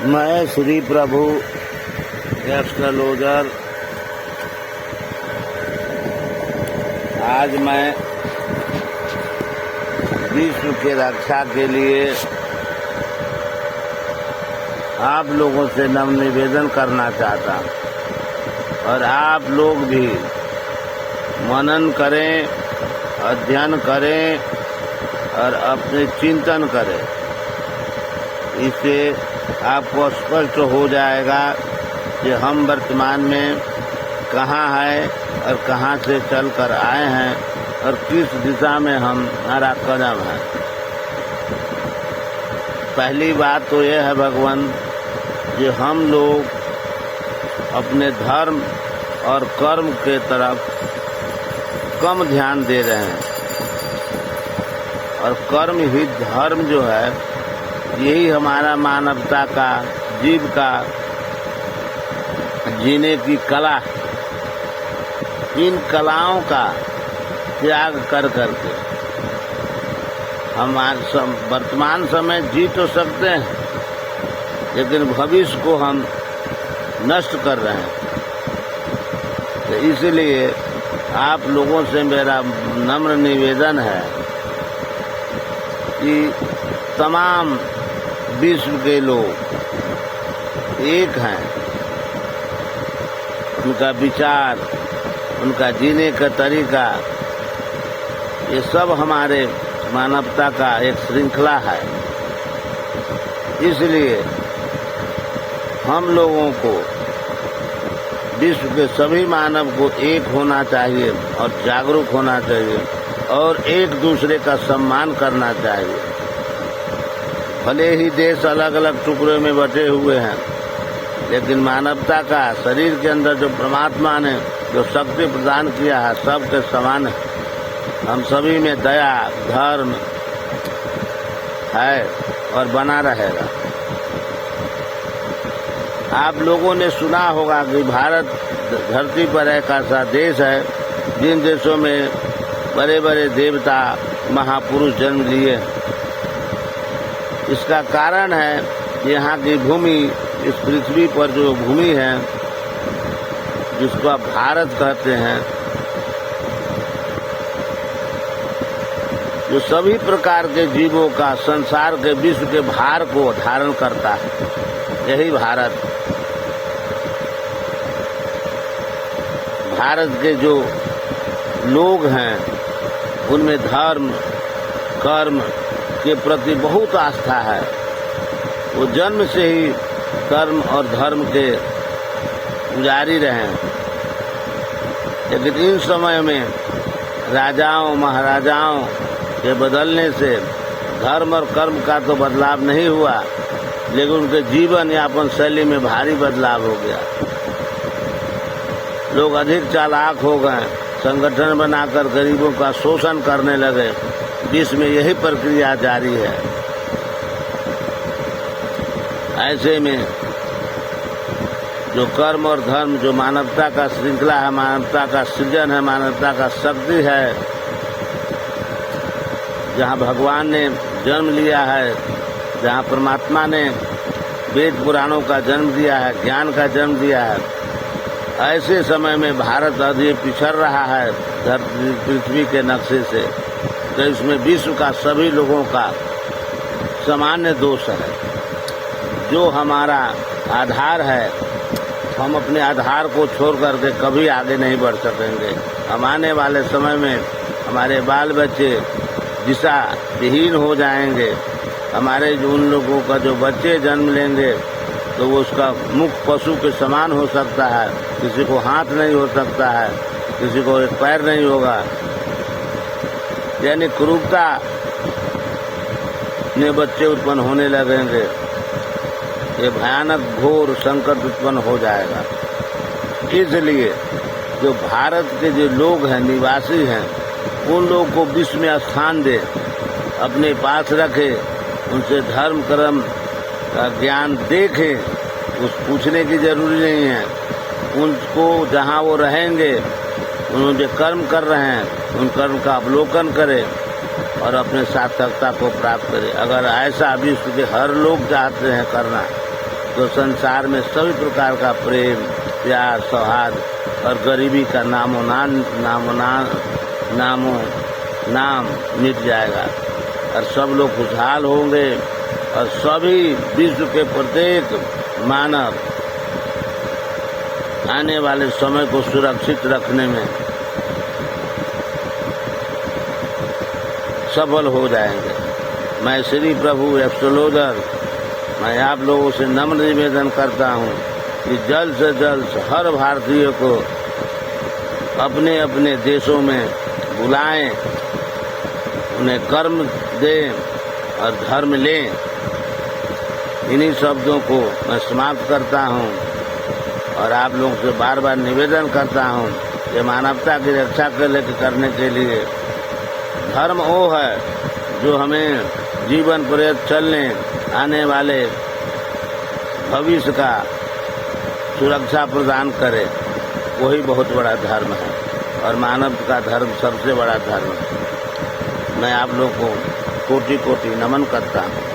मैं श्री प्रभु एस्ट्रोलॉजर आज मैं विश्व के रक्षा के लिए आप लोगों से नम्र निवेदन करना चाहता हूँ और आप लोग भी मनन करें, अध्ययन करें और अपने चिंतन करें। इससे आपको स्पष्ट हो जाएगा कि हम वर्तमान में कहाँ हैं और कहाँ से चल कर आए हैं और किस दिशा में हमारा कदम है। पहली बात तो यह है भगवान कि हम लोग अपने धर्म और कर्म के तरफ कम ध्यान दे रहे हैं और कर्म ही धर्म जो है यही हमारा मानवता का, जीव का जीने की कला है। इन कलाओं का त्याग कर करके हम वर्तमान समय जी तो सकते हैं, लेकिन भविष्य को हम नष्ट कर रहे हैं। तो इसलिए आप लोगों से मेरा नम्र निवेदन है कि तमाम विश्व के लोग एक हैं, उनका विचार, उनका जीने का तरीका, ये सब हमारे मानवता का एक श्रृंखला है। इसलिए हम लोगों को, विश्व के सभी मानव को एक होना चाहिए और जागरूक होना चाहिए और एक दूसरे का सम्मान करना चाहिए। भले ही देश अलग अलग टुकड़ों में बटे हुए हैं, लेकिन मानवता का शरीर के अंदर जो परमात्मा ने जो शक्ति प्रदान किया है सबके समान है। हम सभी में दया, धर्म है और बना रहेगा। आप लोगों ने सुना होगा कि भारत धरती पर एक ऐसा देश है जिन देशों में बड़े बड़े देवता, महापुरुष जन्म लिए। इसका कारण है यहाँ की भूमि, इस पृथ्वी पर जो भूमि है जिसको आप भारत कहते हैं, जो सभी प्रकार के जीवों का, संसार के, विश्व के भार को धारण करता है, यही भारत। भारत के जो लोग हैं उनमें धर्म, कर्म के प्रति बहुत आस्था है। वो जन्म से ही कर्म और धर्म के पुजारी रहे। लेकिन इन समय में राजाओं, महाराजाओं के बदलने से धर्म और कर्म का तो बदलाव नहीं हुआ, लेकिन उनके जीवन यापन शैली में भारी बदलाव हो गया। लोग अधिक चालाक हो गए, संगठन बनाकर गरीबों का शोषण करने लगे। विश्व में यही प्रक्रिया जारी है। ऐसे में जो कर्म और धर्म, जो मानवता का श्रृंखला है, मानवता का सृजन है, मानवता का शक्ति है, जहाँ भगवान ने जन्म लिया है, जहाँ परमात्मा ने वेद पुराणों का जन्म दिया है, ज्ञान का जन्म दिया है, ऐसे समय में भारत अभी पिछड़ रहा है पृथ्वी के नक्शे से। तो इसमें विश्व का सभी लोगों का सामान्य दोष है। जो हमारा आधार है, हम अपने आधार को छोड़ करके कभी आगे नहीं बढ़ सकेंगे। हम आने वाले समय में हमारे बाल बच्चे दिशा विहीन हो जाएंगे। हमारे जो उन लोगों का जो बच्चे जन्म लेंगे तो वो उसका मुख पशु के समान हो सकता है, किसी को हाथ नहीं हो सकता है, किसी को एक पैर नहीं होगा। यानी क्रूरता में बच्चे उत्पन्न होने लगेंगे। ये भयानक घोर संकट उत्पन्न हो जाएगा। इसलिए जो भारत के जो लोग हैं, निवासी हैं, उन लोगों को विश्व में स्थान दे, अपने पास रखे, उनसे धर्म कर्म का ज्ञान देखें। उस पूछने की जरूरी नहीं है। उनको जहाँ वो रहेंगे, उन्होंने जो कर्म कर रहे हैं उन कर्म का अवलोकन करें और अपने सार्थकता को प्राप्त करें। अगर ऐसा विश्व के हर लोग चाहते हैं करना, तो संसार में सभी प्रकार का प्रेम, प्यार, सौहार्द और गरीबी का नाम मिट जाएगा और सब लोग खुशहाल होंगे और सभी विश्व के प्रत्येक मानव आने वाले समय को सुरक्षित रखने में सफल हो जाएंगे। मैं श्री प्रभु एब्सोल्यूटर, मैं आप लोगों से नम्र निवेदन करता हूँ कि जल्द से जल्द हर भारतीय को अपने अपने देशों में बुलाएं, उन्हें कर्म दें और धर्म लें। इन्हीं शब्दों को मैं समाप्त करता हूँ और आप लोगों से बार बार निवेदन करता हूँ कि मानवता की रक्षा करने के लिए धर्म वो है जो हमें जीवन पर्यंत चलने आने वाले भविष्य का सुरक्षा प्रदान करे। वही बहुत बड़ा धर्म है और मानव का धर्म सबसे बड़ा धर्म है। मैं आप लोगों को कोटि कोटि नमन करता हूँ।